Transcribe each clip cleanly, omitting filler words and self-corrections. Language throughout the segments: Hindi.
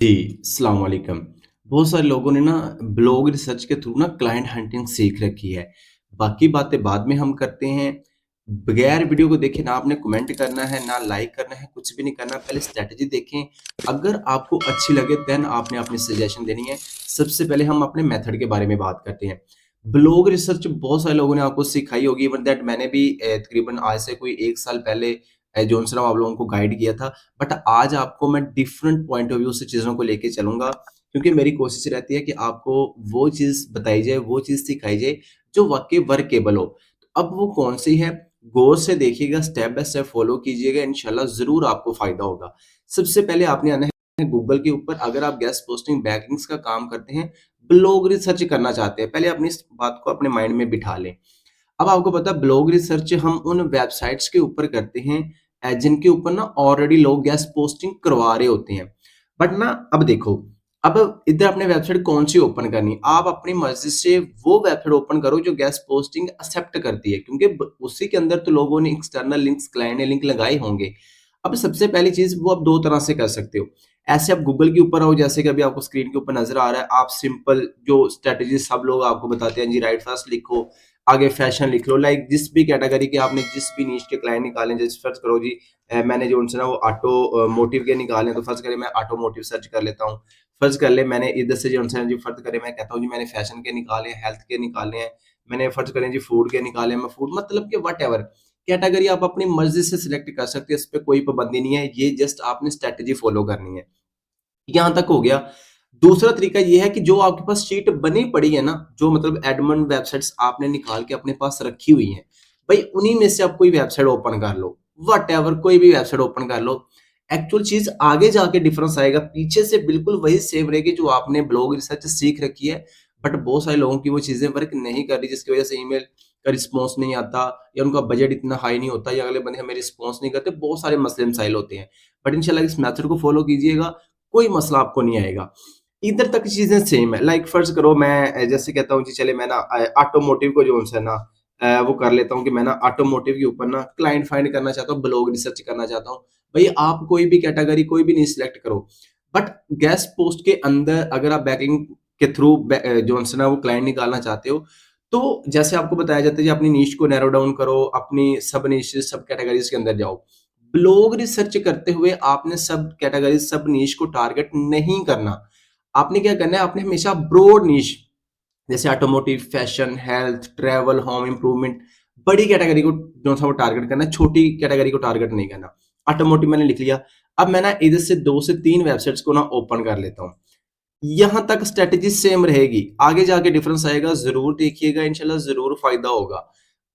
जी, अस्सलाम वालेकुम। बहुत सारे लोगों ने ना ब्लॉग रिसर्च के थ्रू ना क्लाइंट हंटिंग सीख रखी है। बाकी बातें बाद में हम करते हैं। बगैर वीडियो को देखे ना आपने कमेंट करना है, ना लाइक करना है, कुछ भी नहीं करना। पहले स्ट्रैटेजी देखें, अगर आपको अच्छी लगे देन आपने अपनी सजेशन देनी है। सबसे पहले हम अपने मेथड के बारे में बात करते हैं। ब्लॉग रिसर्च बहुत सारे लोगों ने आपको सिखाई होगी, इवन दैट मैंने भी तकरीबन आज से कोई 1 साल पहले जॉनसन आप लोगों को गाइड किया था। बट आज आपको मैं डिफरेंट पॉइंट ऑफ व्यू से चीज़ों को लेके चलूँगा, क्योंकि मेरी कोशिश रहती है कि आपको वो चीज़ बताई जाए, वो चीज़ सिखाई जाए, जो वाक़ई वर्केबल हो। तो अब वो कौन-सी है, गौर से देखिएगा, स्टेप बाय स्टेप फॉलो कीजिएगा, इंशाल्लाह ज़रूर आपको फ़ायदा होगा। सबसे पहले आपने आना है गूगल के ऊपर। अगर आप गेस्ट पोस्टिंग बैकलिंक्स का काम करते हैं, ब्लॉग रिसर्च करना चाहते हैं, पहले अपनी इस बात को अपने माइंड में बिठा लें। अब आपको पता है ब्लॉग रिसर्च हम उन वेबसाइट्स के ऊपर करते हैं जिनके ऊपर ना ऑलरेडी लोग गेस्ट पोस्टिंग करवा रहे होते हैं। बट ना अब देखो, अब इधर आपने वेबसाइट कौन सी ओपन करनी, आप अपनी मर्जी से वो वेबसाइट ओपन करो जो गेस्ट पोस्टिंग एक्सेप्ट करती है, क्योंकि उसी के अंदर तो लोगों ने एक्सटर्नल लिंक्स, क्लाइंट ने लिंक लगाए होंगे। अब सबसे पहली चीज वो आप दो तरह से कर सकते हो। ऐसे आप गूगल के ऊपर आओ, जैसे कि अभी आपको स्क्रीन के ऊपर नजर आ रहा है। आप सिंपल जो स्ट्रेटेजी सब लोग आपको बताते हैं, जी राइट फर्स्ट लिखो, आगे फैशन लिख लो, लाइक जिस भी कैटेगरी के आपने जिस भी नीश के क्लाइंट निकाले, जैसे सर्च करो जी मैंने जो उनसे ना वो ऑटो मोटिव के निकाले, तो फर्ज करें मैं ऑटोमोटिव सर्च कर लेता हूँ। फर्ज कर ले मैंने इधर से जो उनसे जी फर्ज करें मैं कहता हूँ जी मैंने फैशन के निकाले हैं, हेल्थ के निकाले हैं, मैंने फर्ज करें जी फूड के निकाले हैं, मैं फूड मतलब कि वट एवर कैटेगरी आप अपनी मर्जी से सिलेक्ट कर सकते हैं, इस पे कोई पाबंदी नहीं है, ये जस्ट आपने स्ट्रेटेजी फॉलो करनी है। यहाँ तक हो गया। दूसरा तरीका ये है कि जो आपके पास शीट बनी पड़ी है ना, जो मतलब एडमन वेबसाइट्स आपने निकाल के अपने पास रखी हुई हैं, भाई उन्हीं में से आप कोई वेबसाइट ओपन कर लो, व्हाटएवर कोई भी वेबसाइट ओपन कर लो। एक्चुअल चीज़ आगे जाके डिफरेंस आएगा, पीछे से बिल्कुल वही सेम रहेगी जो आपने ब्लॉग रिसर्च सीख रखी है, बट बहुत सारे लोगों की वो चीज़ें वर्क नहीं कर रही, जिसकी वजह से ईमेल का रिस्पॉन्स नहीं आता, या उनका बजट इतना हाई नहीं होता, या अगले बंदे हमें रिस्पॉन्स नहीं करते, बहुत सारे मसले मसाइल होते हैं। बट इंशाल्लाह इस मेथड को फॉलो कीजिएगा, कोई मसला आपको नहीं आएगा। इधर तक चीज़ें सेम है। लाइक फ़र्ज़ करो मैं जैसे कहता हूँ जी चले मैं ना ऑटोमोटिव को जो है ना वो कर लेता हूँ कि मैं ना ऑटोमोटिव के ऊपर ना क्लाइंट फाइंड करना चाहता हूँ, ब्लॉग रिसर्च करना चाहता हूँ। भई आप कोई भी कैटेगरी कोई भी नहीं सिलेक्ट करो। बट गेस्ट पोस्ट के अंदर अगर आप बैकलिंक के थ्रू जो है ना वो क्लाइंट निकालना चाहते हो, तो जैसे आपको बताया जाता है जी अपनी नीश को नैरो डाउन करो, अपनी सब निशेज़, सब कैटेगरीज़ के अंदर जाओ। ब्लॉग रिसर्च करते हुए आपने सब कैटेगरीज, सब नीश को टारगेट नहीं करना। आपने क्या करना है, आपने हमेशा ब्रॉड नीश जैसे automotive, fashion, health, travel, home improvement, बड़ी कैटेगरी को जो सा वो टारगेट करना है, छोटी कैटेगरी को टारगेट नहीं करना। ऑटोमोटिव मैंने लिख लिया। अब मैं ना इधर से 2 से 3 वेबसाइट्स को ना ओपन कर लेता हूँ। यहाँ तक स्ट्रैटेजी सेम रहेगी, आगे जाके डिफरेंस आएगा, ज़रूर देखिएगा, इंशाल्लाह ज़रूर फ़ायदा होगा।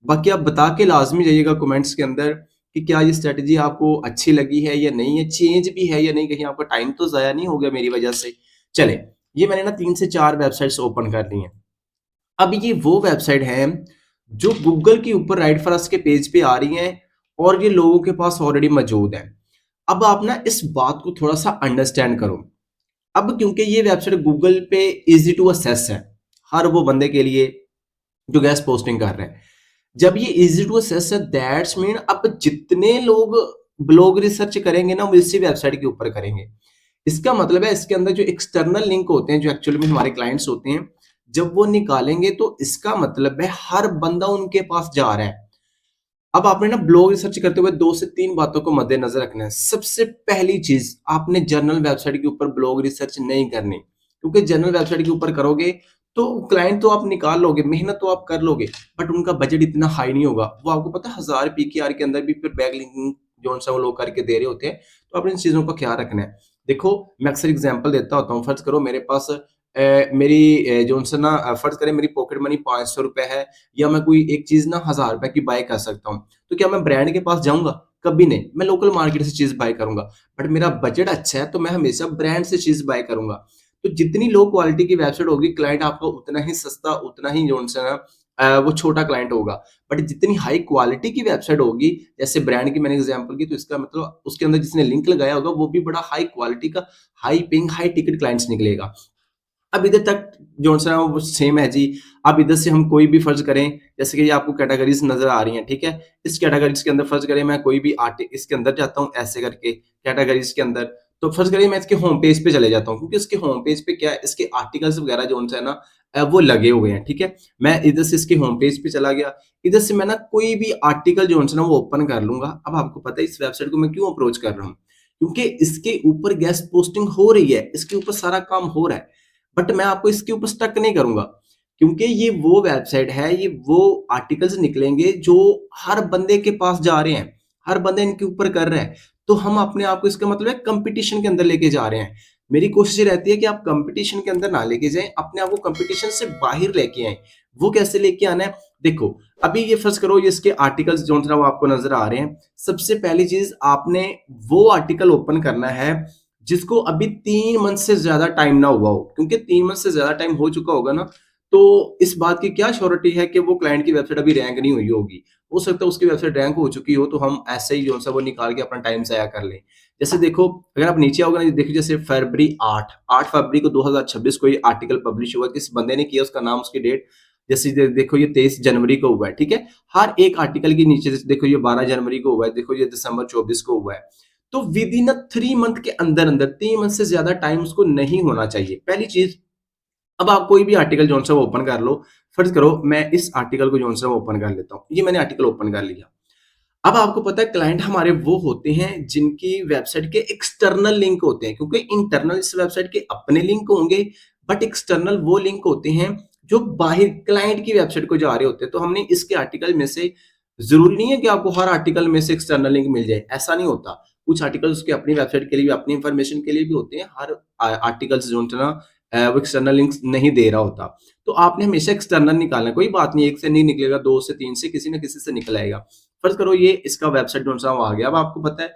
बाकी आप बता के लाज़मी जाइएगा कमेंट्स के अंदर कि क्या ये स्ट्रैटेजी आपको अच्छी लगी है या नहीं है, चेंज भी है या नहीं, कहीं आपका टाइम तो ज़ाया नहीं हो गया मेरी वजह से। चलें, ये मैंने ना 3 से 4 वेबसाइट्स ओपन कर ली हैं। अब ये वो वेबसाइट है जो गूगल के ऊपर राइट फॉर के पेज पे आ रही हैं और ये लोगों के पास ऑलरेडी मौजूद है। अब आप ना इस बात को थोड़ा सा अंडरस्टैंड करो। अब क्योंकि ये वेबसाइट गूगल पे इजी टू असेस है हर वो बंदे के लिए जो गेस्ट पोस्टिंग कर रहे हैं। जब ये इजी टू असेस है, दैट्स मीन अब जितने लोग ब्लॉग रिसर्च करेंगे ना वो इसी वेबसाइट के ऊपर करेंगे। इसका मतलब है इसके अंदर जो एक्सटर्नल लिंक होते हैं, जो एक्चुअली में हमारे क्लाइंट्स होते हैं, जब वो निकालेंगे तो इसका मतलब है हर बंदा उनके पास जा रहा है। अब आपने ना ब्लॉग रिसर्च करते हुए 2 से 3 बातों को मद्देनजर रखना है। सबसे पहली चीज़, आपने जर्नल वेबसाइट के ऊपर ब्लॉग रिसर्च नहीं करनी, क्योंकि जर्नल वेबसाइट के ऊपर करोगे तो क्लाइंट तो आप निकाल लोगे, मेहनत तो आप कर लोगे, बट उनका बजट इतना हाई नहीं होगा। वो आपको पता है 1000 पीकेआर के अंदर भी फिर बैकलिंकिंग जो-सा वो लोग करके दे रहे होते हैं, तो आपने इन चीज़ों का ख्याल रखना है। देखो, मैं अक्सर एग्ज़ाम्पल देता होता हूँ, फ़र्ज़ करो मेरे पास मेरी जो-सा ना फ़र्ज़ करें मेरी पॉकेट मनी ₹500 है, या मैं कोई एक चीज़ ना ₹1000 की बाय कर सकता हूँ। तो क्या मैं ब्रांड के पास जाऊँगा? कभी नहीं, मैं लोकल मार्केट से चीज़ बाय करूँगा। बट मेरा बजट अच्छा है तो मैं हमेशा ब्रांड से चीज़ बाय करूँगा। तो जितनी लो क्वालिटी की वेबसाइट होगी, क्लाइंट आपका उतना ही सस्ता, उतना ही जो-सा ना वो छोटा क्लाइंट होगा। बट जितनी हाई क्वालिटी की वेबसाइट होगी, जैसे ब्रांड की मैंने एग्ज़ाम्पल की, तो इसका मतलब उसके अंदर जिसने लिंक लगाया होगा वो भी बड़ा हाई क्वालिटी का, high paying, high ticket clients निकलेगा। अब इधर तक जो-सा वो सेम है जी। अब इधर से हम कोई भी फ़र्ज़ करें, जैसे कि ये आपको कैटेगरीज़ नज़र आ रही हैं, ठीक है? इस कैटेगरीज़ के अंदर फ़र्ज़ करें मैं कोई भी इसके अंदर जाता हूँ ऐसे करके कैटेगरीज़ के अंदर, तो फर्ज करिए मैं इसके होम पेज पे चले जाता हूँ, क्योंकि इसके होम पेज पे क्या है, इसके आर्टिकल्स वगैरह जो है ना वो लगे हुए हैं, ठीक है। मैं इधर से इसके होम पेज पे चला गया, इधर से मैं ना कोई भी आर्टिकल जो है ना वो ओपन कर लूंगा। अब आपको पता है इस वेबसाइट को मैं क्यों अप्रोच कर रहा हूँ, क्योंकि इसके ऊपर गेस्ट पोस्टिंग हो रही है, इसके ऊपर सारा काम हो रहा है, बट मैं आपको इसके ऊपर स्टक नहीं करूंगा, क्योंकि ये वो वेबसाइट है, ये वो आर्टिकल्स निकलेंगे जो हर बंदे के पास जा रहे हैं, हर बंदे इनके ऊपर कर रहा है। तो हम अपने आप को, इसका मतलब है कंपटीशन के अंदर लेके जा रहे हैं। मेरी कोशिश ये रहती है कि आप कंपटीशन के अंदर ना लेके जाएं, अपने आप को कंपटीशन से बाहर लेके आए। वो कैसे लेके आना है, देखो अभी ये फर्ज करो, ये इसके आर्टिकल्स जो है वो आपको नजर आ रहे हैं। सबसे पहली चीज आपने वो आर्टिकल ओपन करना है जिसको अभी 3 मंथ से ज्यादा टाइम ना हुआ हो, क्योंकि 3 मंथ से ज्यादा टाइम हो चुका होगा ना, तो इस बात की क्या श्योरिटी है कि वो क्लाइंट की वेबसाइट अभी रैंक नहीं हुई होगी। हो सकता है उसकी वेबसाइट रैंक हो चुकी हो, तो हम ऐसे ही जो है वो निकाल के अपना टाइम ज़ाया कर लें। जैसे देखो, अगर आप नीचे आओगे ना, देखो जैसे फरवरी 8 फरवरी को 2026 को ये आर्टिकल पब्लिश हुआ, किस बंदे ने किया, उसका नाम, उसकी डेट। जैसे देखो ये 23 जनवरी को हुआ है, ठीक है। हर एक आर्टिकल के नीचे जैसे देखो ये 12 जनवरी को हुआ है, देखो ये दिसंबर 24 को हुआ है। तो विद इन 3 मंथ के अंदर अंदर, 3 मंथ से ज्यादा टाइम उसको नहीं होना चाहिए, पहली चीज। अब आप कोई भी आर्टिकल जो है वो ओपन कर लो। फर्ज करो मैं इस आर्टिकल को जो है वो ओपन कर लेता हूँ, ये मैंने आर्टिकल ओपन कर लिया। अब आपको पता है क्लाइंट हमारे वो होते हैं जिनकी वेबसाइट के एक्सटर्नल लिंक होते हैं, क्योंकि इंटरनल इस वेबसाइट के अपने लिंक होंगे, बट एक्सटर्नल वो लिंक होते हैं जो बाहर क्लाइंट की वेबसाइट को जा रहे होते हैं। तो हमने इसके आर्टिकल में से, जरूरी नहीं है कि आपको हर आर्टिकल में से एक्सटर्नल लिंक मिल जाए, ऐसा नहीं होता। कुछ आर्टिकल उसके अपनी वेबसाइट के लिए भी, अपनी इंफॉर्मेशन के लिए भी होते हैं। हर आर्टिकल्स जो है ना वो एक्सटर्नल लिंक्स नहीं दे रहा होता। तो आपने हमेशा एक्सटर्नल निकालना है, कोई बात नहीं, एक से नहीं निकलेगा, दो से, तीन से, किसी ना किसी से निकल आएगा। फर्ज करो ये इसका वेबसाइट जो सा वो आ गया। अब आपको पता है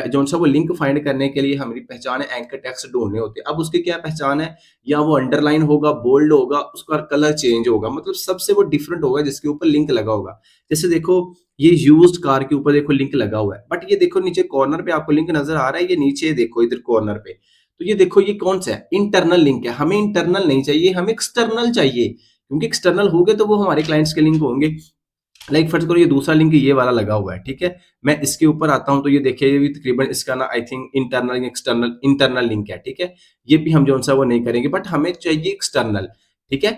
जो सा वो लिंक फाइंड करने के लिए हमारी पहचान है, एंकर टेक्स्ट ढूंढने होते हैं। अब उसकी क्या पहचान है, या वो अंडरलाइन होगा, बोल्ड होगा, उसका कलर चेंज होगा, मतलब सबसे वो डिफरेंट होगा जिसके ऊपर लिंक लगा होगा। जैसे देखो ये यूज्ड कार के ऊपर देखो लिंक लगा हुआ है, बट ये देखो नीचे कॉर्नर पे आपको लिंक नजर आ रहा है, ये नीचे देखो इधर कॉर्नर पे। तो ये देखो ये कौन सा है, इंटरनल लिंक है। हमें इंटरनल नहीं चाहिए, हमें एक्सटर्नल चाहिए, क्योंकि एक्सटर्नल हो गए तो वो हमारे क्लाइंट्स के लिंक होंगे। लाइक फर्ज करो ये दूसरा लिंक ये वाला लगा हुआ है, ठीक है। मैं इसके ऊपर आता हूं, तो ये देखिए ये भी तकरीबन इसका ना I think internal external internal link है, ठीक है। ये भी हम जो सा वो नहीं करेंगे, बट हमें चाहिए एक्सटर्नल, ठीक है।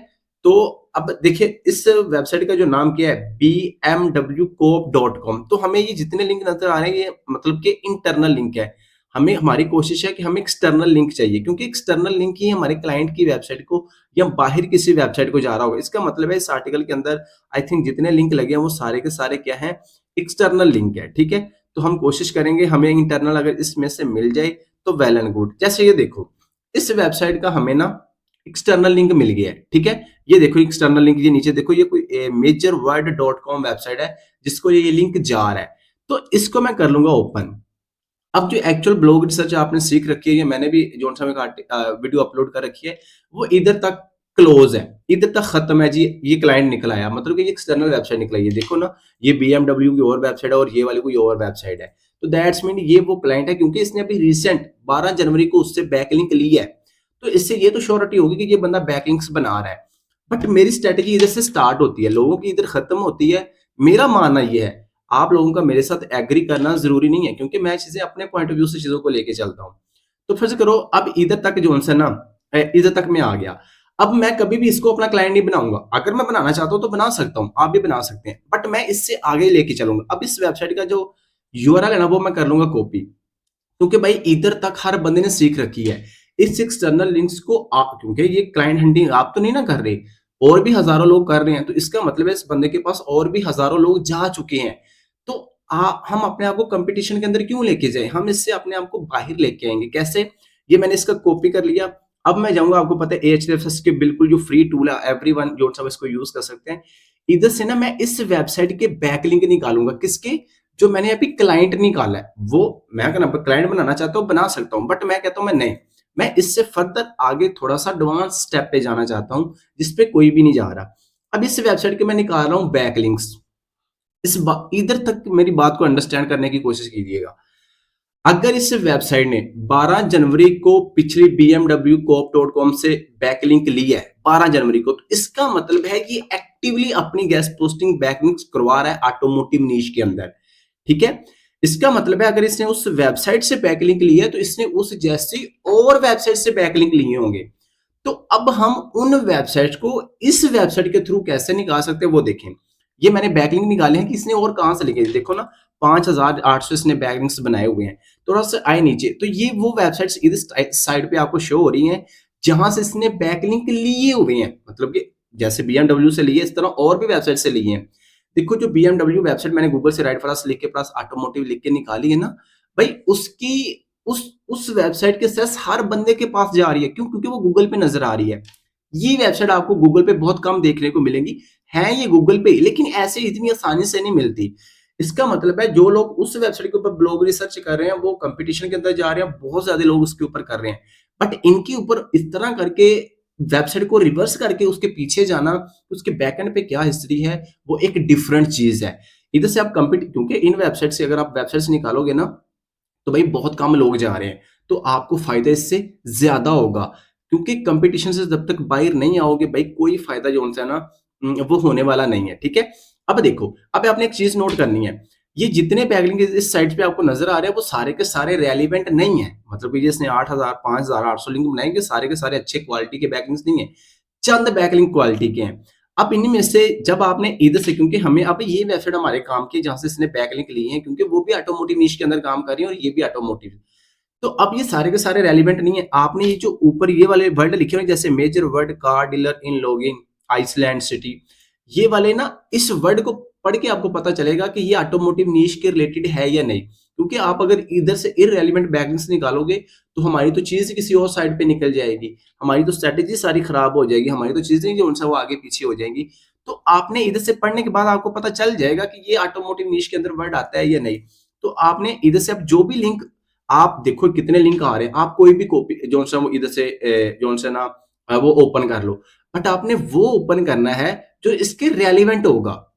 तो अब देखिए इस वेबसाइट का जो नाम क्या है, bmwcoop.com। तो हमें ये जितने लिंक नजर आ रहे हैं ये मतलब कि इंटरनल लिंक है। हमें, हमारी कोशिश है कि हमें एक्सटर्नल लिंक चाहिए, क्योंकि एक्सटर्नल लिंक ही हमारे क्लाइंट की वेबसाइट को या बाहर किसी वेबसाइट को जा रहा होगा। इसका मतलब है इस आर्टिकल के अंदर आई थिंक जितने लिंक लगे हैं वो सारे के सारे क्या हैं, एक्सटर्नल लिंक है, ठीक है। तो हम कोशिश करेंगे हमें इंटरनल अगर इसमें से मिल जाए तो वेल एंड गुड। जैसे ये देखो इस वेबसाइट का हमें ना एक्सटर्नल लिंक मिल गया है, ठीक है। ये देखो एक्सटर्नल लिंक, ये नीचे देखो ये कोई major word dot com website है जिसको ये लिंक जा रहा है। तो इसको मैं कर लूंगा ओपन। अब जो एक्चुअल ब्लॉग रिसर्च आपने सीख रखी है, ये मैंने भी जो सा वीडियो अपलोड कर रखी है, वो इधर तक क्लोज है, इधर तक खत्म है जी। ये क्लाइंट निकला है, मतलब कि ये एक्सटर्नल वेबसाइट निकला है। ये देखो ना, ये BMW की और वेबसाइट है और ये वाली कोई और वेबसाइट है। तो दैट्स मीन ये वो क्लाइंट है, क्योंकि इसने अभी रिसेंट 12 जनवरी को उससे बैकलिंक ली है। तो इससे ये तो श्योरिटी होगी कि ये बंदा बैकलिंक्स बना रहा है। बट मेरी स्ट्रेटेजी इधर से स्टार्ट होती है, लोगों की इधर खत्म होती है। मेरा मानना ये है, आप लोगों का मेरे साथ एग्री करना जरूरी नहीं है, क्योंकि मैं चीजें अपने पॉइंट ऑफ व्यू से चीजों को लेके चलता हूँ। तो फिर से करो, अब इधर तक जो है ना, इधर तक मैं आ गया। अब मैं कभी भी इसको अपना क्लाइंट नहीं बनाऊंगा। अगर मैं बनाना चाहता हूं तो बना सकता हूं, आप भी बना सकते हैं, बट मैं इससे आगे लेके चलूंगा। अब इस वेबसाइट का जो यूआरएल है ना, वो मैं कर लूंगा कॉपी, क्योंकि भाई इधर तक हर बंदे ने सीख रखी है इस एक्सटर्नल लिंक्स को। आप, क्योंकि ये क्लाइंट हंटिंग आप तो नहीं ना कर रहे, और भी हजारों लोग कर रहे हैं, तो इसका मतलब है इस बंदे के पास और भी हजारों लोग जा चुके हैं। तो हम अपने आप को कंपटीशन के अंदर क्यों लेके जाए, हम इससे अपने आप को बाहर लेके आएंगे कैसे। ये मैंने इसका कॉपी कर लिया। अब मैं जाऊंगा, आपको पता है एएचडीएफएस के बिल्कुल जो फ्री टूल है, एवरीवन जो सब इसको यूज कर सकते हैं। इधर से ना मैं इस वेबसाइट के बैकलिंक निकालूंगा, किसके, जो मैंने अभी क्लाइंट निकाला है वो। मैं अगर क्लाइंट बनाना चाहता हूँ बना सकता हूँ, बट मैं कहता हूँ मैं नहीं, मैं इससे फर्दर आगे थोड़ा सा एडवांस स्टेप पे जाना चाहता हूँ जिसपे कोई भी नहीं जा रहा। अब इस वेबसाइट के मैं निकाल रहा हूँ बैकलिंक्स। इधर तक मेरी बात को अंडरस्टैंड करने की कोशिश कीजिएगा। अगर इस वेबसाइट ने 12 जनवरी को पिछली bmwcoop.com से बैकलिंक ली है 12 जनवरी को, तो इसका मतलब है कि एक्टिवली अपनी गेस्ट पोस्टिंग बैकलिंक्स करवा रहा है ऑटोमोटिव नीश के अंदर, ठीक है। इसका मतलब है अगर इसने उस वेबसाइट से बैकलिंक लिया है तो इसने उस जैसी और वेबसाइट से बैकलिंक लिए होंगे। तो अब हम उन वेबसाइट्स को इस वेबसाइट के थ्रू कैसे निकाल सकते हैं वो देखें। ये मैंने बैकलिंक निकाले हैं कि इसने और कहाँ से लिखे, देखो ना 5800 इसने बैकलिंक्स बनाए हुए हैं। थोड़ा सा आए नीचे तो ये वो वेबसाइट्स इस साइड पे आपको शो हो रही हैं जहां से इसने बैकलिंक लिए हुए हैं, मतलब कि जैसे BMW से लिए इस तरह और भी वेबसाइट से लिए हैं। देखो जो BMW वेबसाइट मैंने गूगल से राइट प्लस लिख के प्लस ऑटोमोटिव लिख के निकाली है ना भाई, उसकी उस वेबसाइट की एक्सेस हर बंदे के पास जा रही है। क्यों? क्योंकि वो गूगल पे नजर आ रही है। ये वेबसाइट आपको गूगल पे बहुत कम देखने को मिलेंगी, है ये गूगल पे, लेकिन ऐसे इतनी आसानी से नहीं मिलती। इसका मतलब है जो लोग उस वेबसाइट के ऊपर ब्लॉग रिसर्च कर रहे हैं वो कंपटीशन के अंदर जा रहे हैं, बहुत ज्यादा लोग उसके ऊपर कर रहे हैं। बट इनके ऊपर इस तरह करके वेबसाइट को रिवर्स करके उसके पीछे जाना, उसके बैकएंड पे क्या हिस्ट्री है, वो एक डिफरेंट चीज है। इधर से आप कंपीट, क्योंकि इन वेबसाइट से अगर आप वेबसाइट से निकालोगे ना तो भाई बहुत कम लोग जा रहे हैं, तो आपको फायदा इससे ज्यादा होगा। क्योंकि कंपटीशन से जब तक बाहर नहीं आओगे भाई कोई फायदा जो है ना वो होने वाला नहीं है। ठीक है, अब देखो, अब आपने एक चीज नोट करनी है, ये जितने बैकलिंक इस साइट पे आपको नजर आ रहे हैं वो सारे के सारे रेलिवेंट नहीं है। मतलब कि जिसने 8000 5800 लिंक बनाएंगे सारे के सारे अच्छे क्वालिटी के बैकलिंक्स नहीं है, चंद बैकलिंक क्वालिटी के हैं। अब इनमें से जब आपने इधर से, क्योंकि हमें अब ये वेबसाइट हमारे काम की जहां से इसने बैकलिंक लिए हैं, क्योंकि वो भी ऑटोमोटिव निश के अंदर काम कर रही है और ये भी ऑटोमोटिव, तो अब ये सारे के सारे रेलिवेंट नहीं है। आपने ये जो ऊपर ये वाले वर्ड लिखे हुए जैसे major word, car dealer in login, Iceland city, ये वाले ना इस वर्ड को पढ़ के आपको पता चलेगा कि ये ऑटोमोटिव नीश के रिलेटेड है या नहीं। क्योंकि आप अगर इधर से इररेलेवेंट बैकलिंक्स निकालोगे तो हमारी तो चीज किसी और साइड पे निकल जाएगी, हमारी तो स्ट्रेटेजी सारी खराब हो जाएगी, हमारी तो चीजें जो उनसे वो आगे पीछे हो जाएंगी। तो आपने इधर से पढ़ने के बाद आपको पता चल जाएगा कि ये ऑटोमोटिव नीश के अंदर वर्ड आता है या नहीं। तो आपने इधर से अब जो भी लिंक, आप देखो कितने लिंक आ रहे हैं, आप कोई भी कॉपी जो सा वो इधर से जो सा ना वो ओपन कर लो, बट आपने वो ओपन करना है जो इसके रेलिवेंट होगा।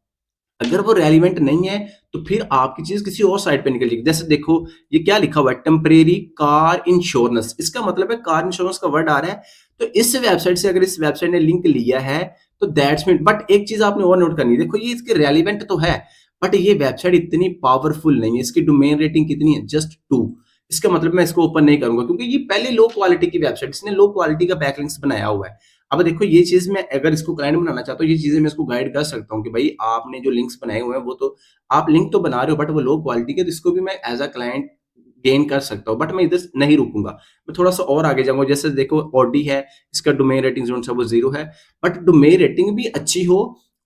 अगर वो रेलिवेंट नहीं है तो फिर आपकी चीज किसी और साइट पे निकल जाएगी। जैसे देखो ये क्या लिखा हुआ है, टेम्परेरी कार इंश्योरेंस, इसका मतलब है कार इंश्योरेंस का वर्ड आ रहा है। तो इस वेबसाइट से अगर इस वेबसाइट ने लिंक लिया है तो दैट्स मीन, बट एक चीज आपने और नोट करनी है, देखो ये इसके रेलिवेंट तो है बट ये वेबसाइट इतनी पावरफुल नहीं है, इसकी डोमेन रेटिंग कितनी है, जस्ट 2। इसका मतलब मैं इसको ओपन नहीं करूंगा क्योंकि ये पहले लो क्वालिटी की वेबसाइट, इसने लो क्वालिटी का बैकलिंक्स बनाया हुआ है। अब देखो ये चीज मैं अगर इसको क्लाइंट बनाना चाहता हूँ, ये चीजें मैं इसको गाइड कर सकता हूँ कि भाई आपने जो लिंक्स बनाए हुए हैं वो तो आप लिंक तो बना रहे हो बट वो लो क्वालिटी के, तो इसको भी मैं एज अ क्लाइंट गेन कर सकता हूँ। बट मैं इधर नहीं रुकूंगा, मैं थोड़ा सा और आगे जाऊंगा। जैसे देखो ऑडी है, इसका डोमेन रेटिंग जो है वो 0 है, बट डोमेन रेटिंग भी अच्छी हो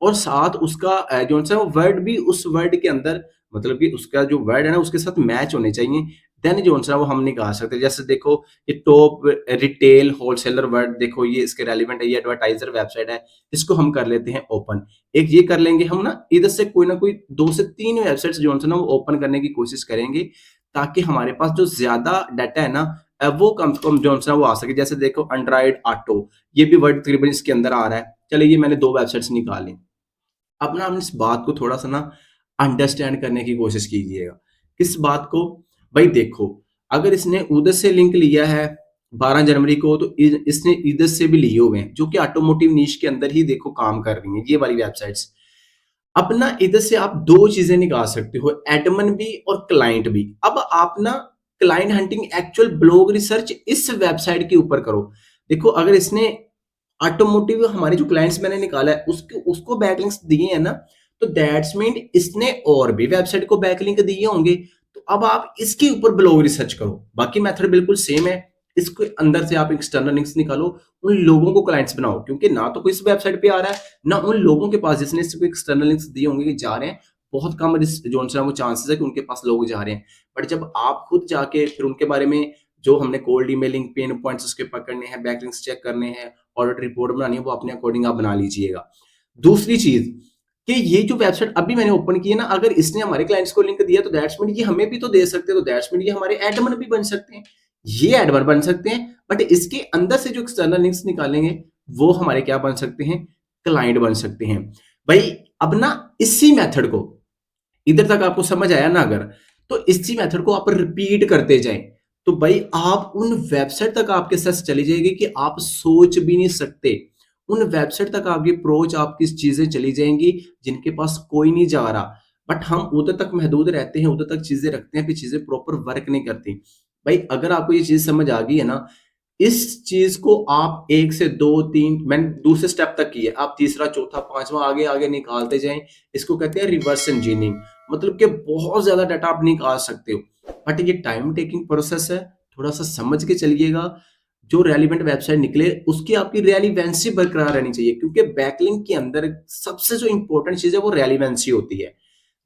और साथ उसका जो है वो वर्ड भी उस वर्ड के अंदर, मतलब कि उसका जो वर्ड है ना उसके साथ मैच होने चाहिए, देन जो है वो हम निकाल सकते हैं। जैसे देखो ये टॉप रिटेल होलसेलर वर्ड, देखो ये इसके रेलिवेंट है, ये एडवर्टाइजर वेबसाइट है, इसको हम कर लेते हैं ओपन। एक ये कर लेंगे हम ना, इधर से कोई ना कोई 2 से 3 वेबसाइट्स जो है ना वो ओपन करने की कोशिश करेंगे ताकि हमारे पास जो ज्यादा डाटा है ना वो कम से कम जो है ना वो आ सके। जैसे देखो एंड्रॉइड ऑटो, ये भी वर्ड तकरीबन इसके अंदर आ रहा है। चलिए ये मैंने 2 वेबसाइट्स निकाली। अब ना हम इस बात को थोड़ा सा ना अंडरस्टैंड करने की कोशिश कीजिएगा। किस बात को? भाई देखो, अगर इसने उधर से लिंक लिया है 12 जनवरी को तो इसने इधर से भी लिए हुए हैं जो कि ऑटोमोटिव नीश के अंदर ही देखो काम कर रही हैं ये वाली वेबसाइट्स। अब ना इधर से आप 2 चीजें निकाल सकते हो, एडमिन भी और क्लाइंट भी। अब आप ना client hunting actual blog research इस वेबसाइट के ऊपर करो। देखो अगर इसने ऑटोमोटिव हमारे जो क्लाइंट्स मैंने निकाला है उसके उसको बैकलिंक्स दिए हैं ना, तो दैट्स मीन इसने और भी वेबसाइट को बैकलिंक दिए होंगे। तो अब आप इसके ऊपर ब्लॉग रिसर्च करो, बाकी मेथड बिल्कुल सेम है। इसके अंदर से आप एक्सटर्नल लिंक्स निकालो, उन लोगों को क्लाइंट्स बनाओ, क्योंकि ना तो कोई इस वेबसाइट पे आ रहा है ना उन लोगों के पास जिसने इसको एक्सटर्नल लिंक्स दिए होंगे कि जा रहे हैं। बहुत कम जो है वो चांसेस है कि उनके पास लोग जा रहे हैं। बट जब आप खुद जाके फिर उनके बारे में जो हमने कोल्ड ईमेलिंग पेन पॉइंट्स उसके पकड़ने हैं, बैकलिंक्स चेक करने हैं, ऑडिट रिपोर्ट बनानी है, वो अपने अकॉर्डिंग आप बना लीजिएगा। दूसरी चीज कि ये जो वेबसाइट अभी मैंने ओपन की है ना, अगर इसने हमारे क्लाइंट्स को लिंक दिया तो दैट्स मीन ये हमें भी तो दे सकते हैं, तो दैट्स मीन ये हमारे एडमिन भी बन सकते हैं, ये एडमिन बन सकते हैं। बट इसके अंदर से जो एक्सटर्नल लिंक्स निकालेंगे वो हमारे क्या बन सकते हैं, क्लाइंट बन सकते हैं। भाई अब ना इसी मेथड को, इधर तक आपको समझ आया ना अगर, तो इसी मेथड को आप रिपीट करते जाएं तो भाई आप उन वेबसाइट तक आपके सक्सेस चली जाएगी कि आप सोच भी नहीं सकते। उन वेबसाइट तक आपकी अप्रोच आपकी चीजें चली जाएंगी जिनके पास कोई नहीं जा रहा। बट हम उधर तक महदूद रहते हैं, उधर तक चीज़ें रखते हैं, फिर चीज़ें प्रॉपर वर्क नहीं करती। भाई अगर आपको ये चीज़ समझ आ गई है ना, इस चीज़ को आप 1 से 2, 3 मैंने दूसरे स्टेप तक की है, आप तीसरा, चौथा, 5वां आगे-आगे निकालते जाएँ, इसको कहते हैं रिवर्स इंजीनियरिंग। मतलब कि बहुत ज़्यादा डाटा आप निकाल सकते हो, बट ये टाइम टेकिंग प्रोसेस है, थोड़ा-सा समझ के चलिएगा। जो रेलेवेंट वेबसाइट निकले, उसकी आपकी रेलेवेंसी बरकरार रहनी चाहिए, क्योंकि बैकलिंक के अंदर सबसे जो इम्पोर्टेंट चीज़ है, वो रेलेवेंसी होती है।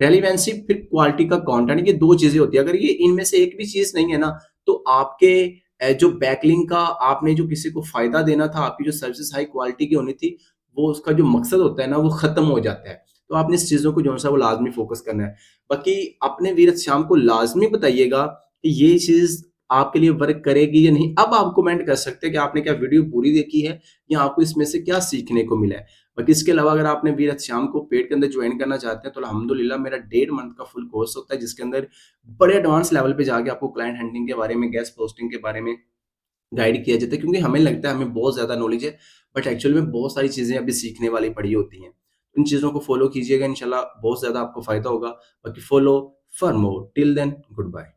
रेलेवेंसी फिर क्वालिटी का कंटेंट, ये 2 चीज़ें होती हैं। अगर ये इनमें से एक भी चीज़ नहीं है ना, तो आपके जो बैकलिंक का आपने जो किसी को फ़ायदा देना था, आपकी जो सर्विसेज़ हाई क्वालिटी की होनी थी, वो उसका जो मकसद होता है ना, वो ख़त्म हो जाता है। तो आपने इस चीज़ों को जो-सा वो लाज़मी फ़ोकस करना है। बाकी अपने वीर श्याम को लाज़मी बताइएगा कि ये चीज़ आपके लिए वर्क करेगी या नहीं। अब आप कमेंट कर सकते हैं कि आपने क्या वीडियो पूरी देखी है या आपको इसमें से क्या सीखने को मिला है। बाकी इसके अलावा अगर आपने वीर श्याम को पेड के अंदर ज्वाइन करना चाहते हैं, तो अल्हम्दुलिल्लाह मेरा 1.5 मंथ का फुल कोर्स होता है, जिसके अंदर बड़े एडवांस लेवल पे जाके आपको क्लाइंट हैंडलिंग के बारे में, गेस्ट पोस्टिंग के बारे में गाइड किया जाता है, क्योंकि हमें लगता है हमें बहुत ज़्यादा नॉलेज है, बट एक्चुअल में बहुत सारी चीज़ें अभी सीखने वाली पड़ी होती हैं। इन चीज़ों को फॉलो कीजिएगा, इंशाल्लाह बहुत ज़्यादा आपको फ़ायदा होगा। बाकी follow for more, till then good bye.